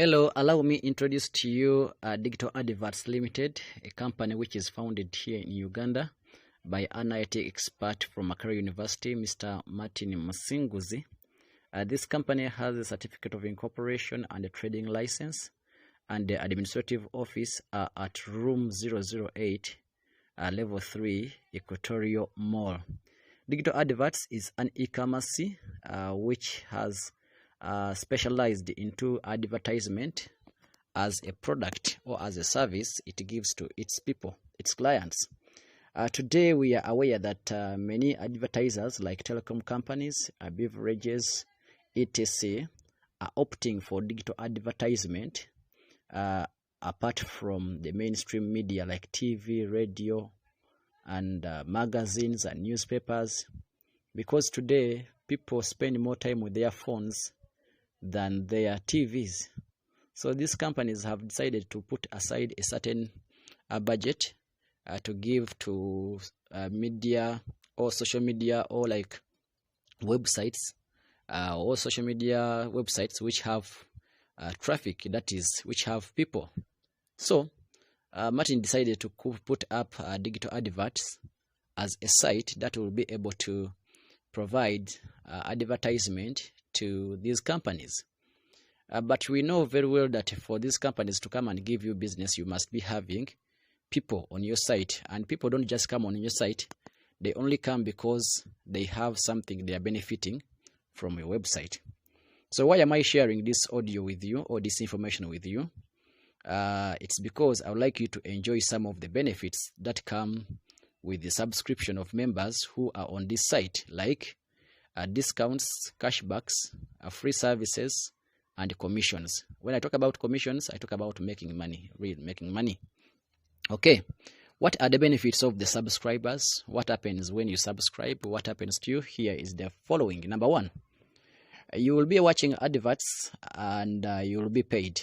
Hello, allow me introduce to you Digital Adverts Limited, a company which is founded here in Uganda by an IT expert from Makara University, Mr. Martin Musinguzi. This company has a certificate of incorporation and a trading license, and the administrative office are at room 008, level 3, Equatorial Mall. Digital Adverts is an e-commerce which has specialized into advertisement as a product or as a service it gives to its people, its clients. Today we are aware that many advertisers like telecom companies, beverages, etc. are opting for digital advertisement apart from the mainstream media like TV, radio, and magazines and newspapers, because today people spend more time with their phones than their TVs. So these companies have decided to put aside a certain budget to give to media or social media or like websites or social media websites which have traffic, that is, which have people. So Martin decided to put up digital adverts as a site that will be able to provide advertisement to these companies. But we know very well that for these companies to come and give you business, you must be having people on your site. And people don't just come on your site, they only come because they have something they are benefiting from your website. So why am I sharing this audio with you or this information with you? It's because I would like you to enjoy some of the benefits that come with the subscription of members who are on this site, like discounts, cashbacks, free services, and commissions. When I talk about commissions, I talk about making money, really making money. Okay, what are the benefits of the subscribers? What happens when you subscribe? What happens to you? Here is the following. Number one, you will be watching adverts and you will be paid.